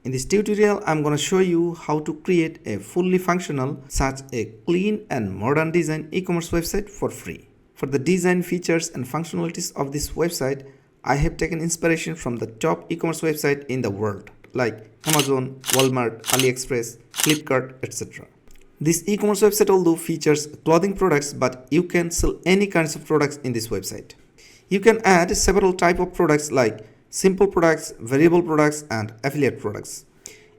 In this tutorial, I'm going to show you how to create a fully functional, such a clean and modern design e-commerce website for free. For the design, features and functionalities of this website, I have taken inspiration from the top e-commerce website in the world like Amazon, Walmart, AliExpress, Flipkart, etc. This e-commerce website although features clothing products, but you can sell any kinds of products in this website. You can add several types of products like simple products, variable products and affiliate products.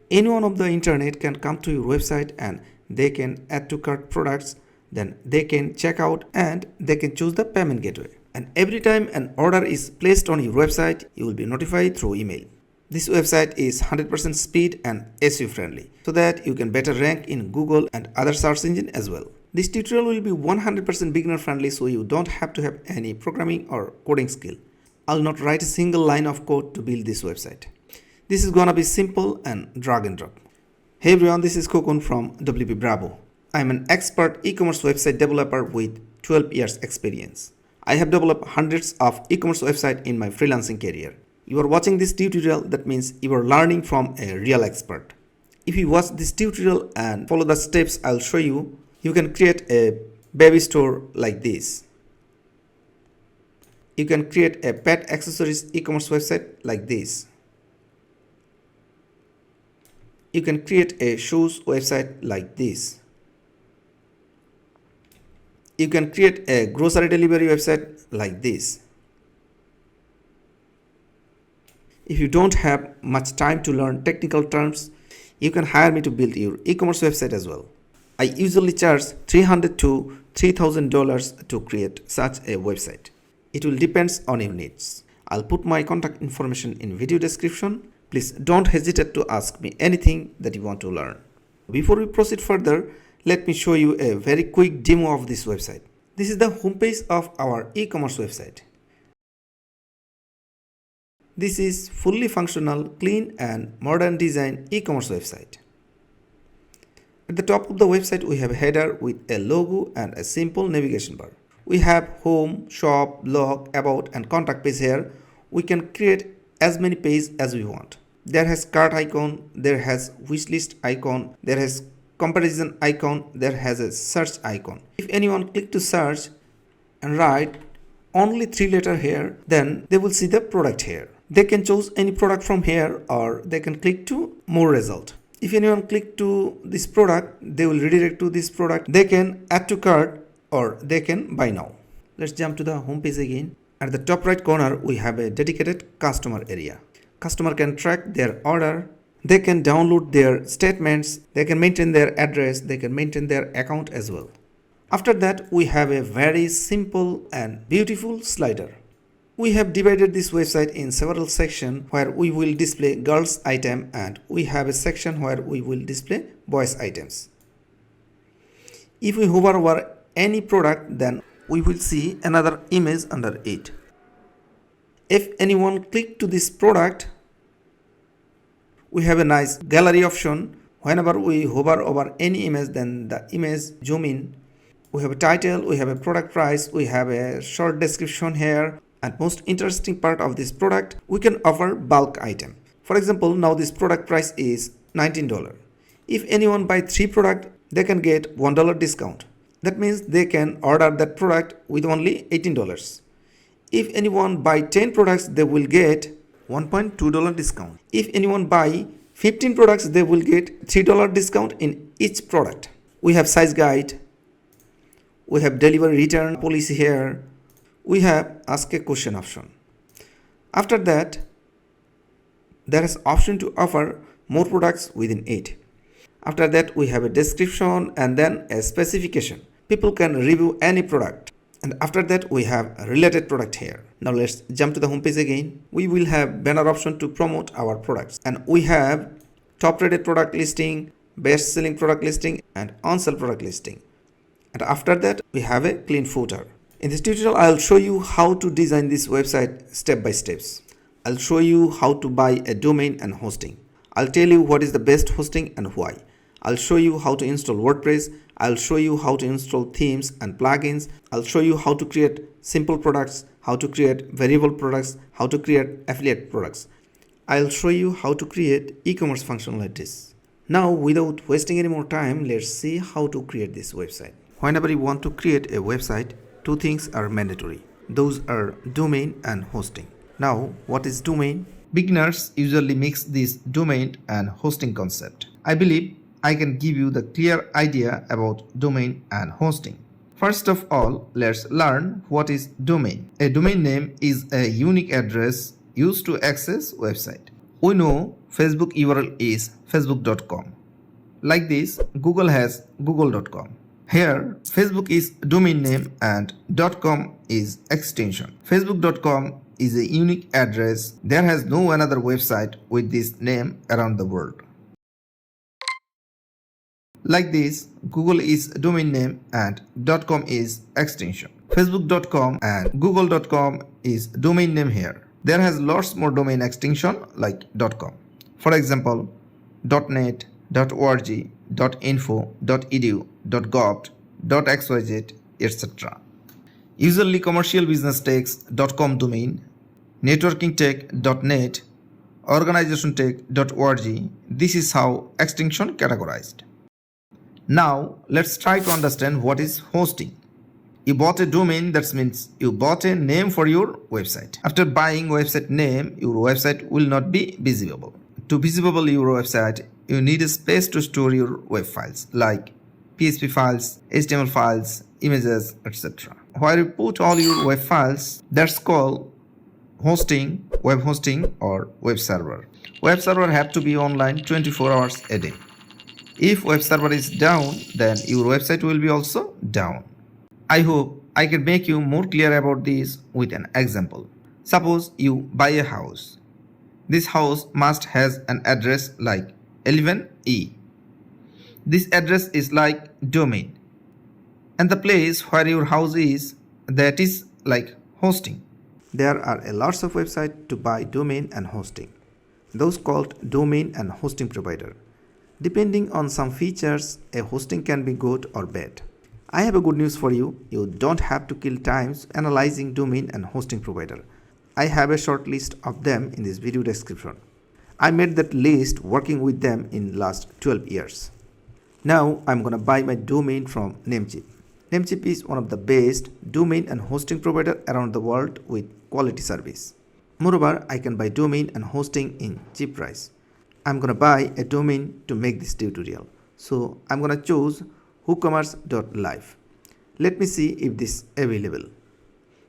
Anyone on the internet can come to your website and they can add to cart products, then they can check out and they can choose the payment gateway. And every time an order is placed on your website, you will be notified through email. This website is 100% speed and SEO friendly so that you can better rank in Google and other search engine as well. This tutorial will be 100% beginner friendly, so you don't have to have any programming or coding skill. I'll not write a single line of code to build this website. This is gonna be simple and drag and drop. Hey everyone, this is Kokun from WP Bravo. I'm an expert e-commerce website developer with 12 years experience. I have developed hundreds of e-commerce websites in my freelancing career. You are watching this tutorial, that means you are learning from a real expert. If you watch this tutorial and follow the steps I'll show you, you can create a baby store like this. You can create a pet accessories e-commerce website like this. You can create a shoes website like this. You can create a grocery delivery website like this. If you don't have much time to learn technical terms, you can hire me to build your e-commerce website as well. I usually charge $300 to $3,000 to create such a website. It will depend on your needs. I'll put my contact information in video description. Please don't hesitate to ask me anything that you want to learn. Before we proceed further, let me show you a very quick demo of this website. This is the homepage of our e-commerce website. This is fully functional, clean and modern design e-commerce website. At the top of the website, we have a header with a logo and a simple navigation bar. We have home, shop, blog, about and contact page here. We can create as many pages as we want. There has cart icon, there has wishlist icon, there has comparison icon, there has a search icon. If anyone click to search and write only 3 letters here, then they will see the product here. They can choose any product from here or they can click to more result. If anyone click to this product, they will redirect to this product. They can add to cart or they can buy now. Let's jump to the home page again. At the top right corner, we have a dedicated customer area. Customer can track their order. They can download their statements. They can maintain their address. They can maintain their account as well. After that, we have a very simple and beautiful slider. We have divided this website in several sections where we will display girls item and we have a section where we will display boys items. If we hover over any product, then we will see another image under it. If anyone click to this product, we have a nice gallery option. Whenever we hover over any image, then the image zoom in. We have a title, we have a product price, we have a short description here. And most interesting part of this product, we can offer bulk item. For example, now this product price is $19. If anyone buy 3 products, they can get $1 discount. That means they can order that product with only $18. If anyone buy 10 products, they will get $1.2 discount. If anyone buy 15 products, they will get $3 discount in each product. We have size guide. We have delivery return policy here. We have ask a question option. After that, there is option to offer more products within it. After that, we have a description and then a specification. People can review any product. And after that, we have a related product here. Now let's jump to the home page again. We will have banner option to promote our products. And we have top rated product listing, best selling product listing and on sale product listing. And after that, we have a clean footer. In this tutorial, I'll show you how to design this website step by steps. I'll show you how to buy a domain and hosting. I'll tell you what is the best hosting and why. I'll show you how to install WordPress. I'll show you how to install themes and plugins. I'll show you how to create simple products, how to create variable products, how to create affiliate products. I'll show you how to create e-commerce function like this. Now, without wasting any more time, let's see how to create this website. Whenever you want to create a website, two things are mandatory. Those are domain and hosting. Now, what is domain? Beginners usually mix this domain and hosting concept. I believe I can give you the clear idea about domain and hosting. First of all, let's learn what is domain. A domain name is a unique address used to access website. We know Facebook URL is facebook.com. Like this, Google has google.com. Here, Facebook is domain name and .com is extension. Facebook.com is a unique address. There has no another website with this name around the world. Like this, Google is domain name and .com is extension. Facebook.com and google.com is domain name here. There has lots more domain extension like .com. For example, .net, .org, .info, .edu, .gov, .xyz, etc. Usually commercial business takes .com domain, networking take .net, organization take .org. This is how extension categorized. Now let's try to understand what is hosting. You bought a domain, that means you bought a name for your website. After buying website name, your website will not be visible. To visible your website, you need a space to store your web files like PHP files, HTML files, images, etc. Where you put all your web files, that's called hosting, web hosting or web server. Web server have to be online 24 hours a day. If web server is down, then your website will be also down. I hope I can make you more clear about this with an example. Suppose you buy a house. This house must has an address like 11E. This address is like domain. And the place where your house is, that is like hosting. There are a lots of websites to buy domain and hosting. Those called domain and hosting provider. Depending on some features, a hosting can be good or bad. I have a good news for you. You don't have to kill times analyzing domain and hosting provider. I have a short list of them in this video description. I made that list working with them in last 12 years. Now I'm gonna buy my domain from Namecheap. Namecheap is one of the best domain and hosting provider around the world with quality service. Moreover, I can buy domain and hosting in cheap price. I'm gonna buy a domain to make this tutorial. So I'm gonna choose woocommerce.live. Let me see if this is available.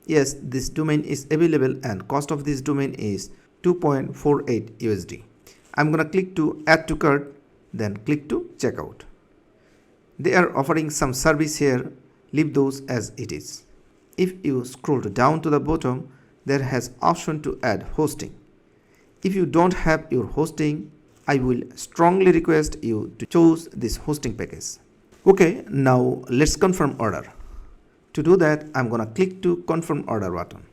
Yes, this domain is available and cost of this domain is 2.48 USD. I'm gonna click to add to cart, then click to checkout. They are offering some service here. Leave those as it is. If you scroll down to the bottom, there has option to add hosting. If you don't have your hosting, I will strongly request you to choose this hosting package. Okay, now let's confirm order. To do that, I'm gonna click to confirm order button.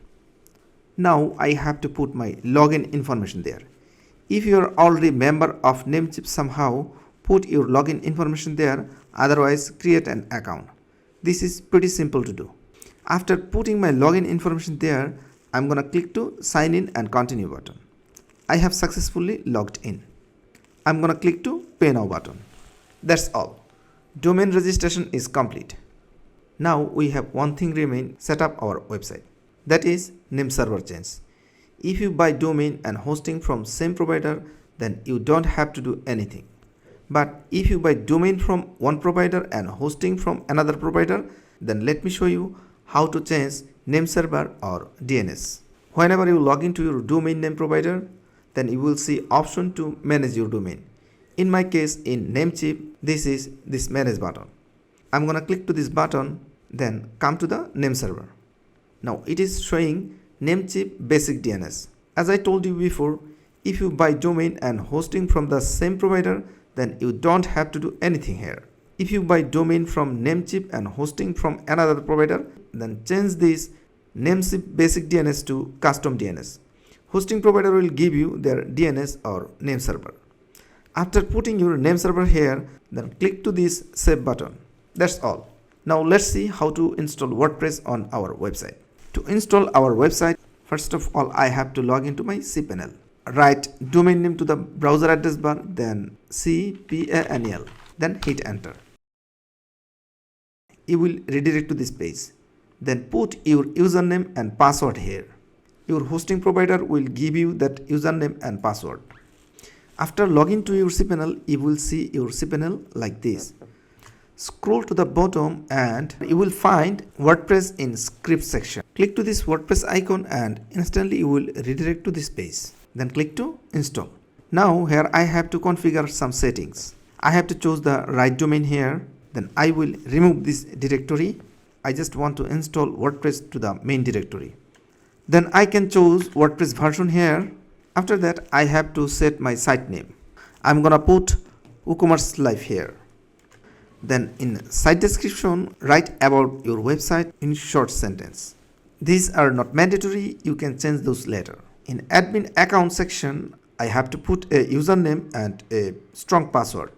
Now I have to put my login information there. If you are already member of Namecheap somehow, put your login information there, otherwise create an account. This is pretty simple to do. After putting my login information there, I'm gonna click to sign in and continue button. I have successfully logged in. I'm gonna click to pay now button. That's all. Domain registration is complete. Now we have one thing remain, set up our website. That is name server change. If you buy domain and hosting from same provider, then you don't have to do anything. But if you buy domain from one provider and hosting from another provider, then let me show you how to change name server or DNS. Whenever you log into your domain name provider, then you will see option to manage your domain. In my case, in Namecheap, this is this manage button. I'm gonna click to this button, then come to the name server. Now it is showing Namecheap basic DNS. As I told you before, if you buy domain and hosting from the same provider, then you don't have to do anything here. If you buy domain from Namecheap and hosting from another provider, then change this Namecheap basic DNS to custom DNS. Hosting provider will give you their DNS or name server. After putting your name server here, then click to this save button. That's all. Now let's see how to install WordPress on our website. To install our website, first of all I have to log into my cPanel. write domain name to the browser address bar, then cpanel, then hit enter. You will redirect to this page. Then put your username and password here. Your hosting provider will give you that username and password. After login to your cPanel, you will see your cPanel like this. Scroll to the bottom and you will find WordPress in script section. Click to this WordPress icon and instantly you will redirect to this page. Then click to install. Now here I have to configure some settings. I have to choose the right domain here. Then I will remove this directory. I just want to install WordPress to the main directory. Then I can choose WordPress version here. After that I have to set my site name. I'm gonna put WooCommerce Live here. Then in site description, write about your website in short sentence. These are not mandatory, you can change those later. In admin account section, I have to put a username and a strong password.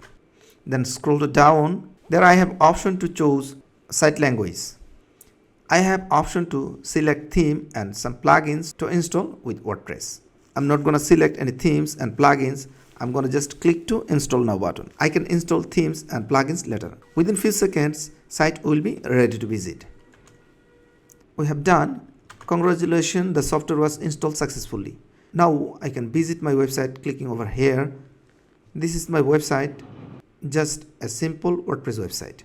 Then scroll down, there I have option to choose site language. I have option to select theme and some plugins to install with WordPress. I'm not gonna select any themes and plugins. I'm gonna just click to install now button. I can install themes and plugins later. Within few seconds, site will be ready to visit. We have done. Congratulations, the software was installed successfully. Now I can visit my website clicking over here. This is my website, just a simple WordPress website.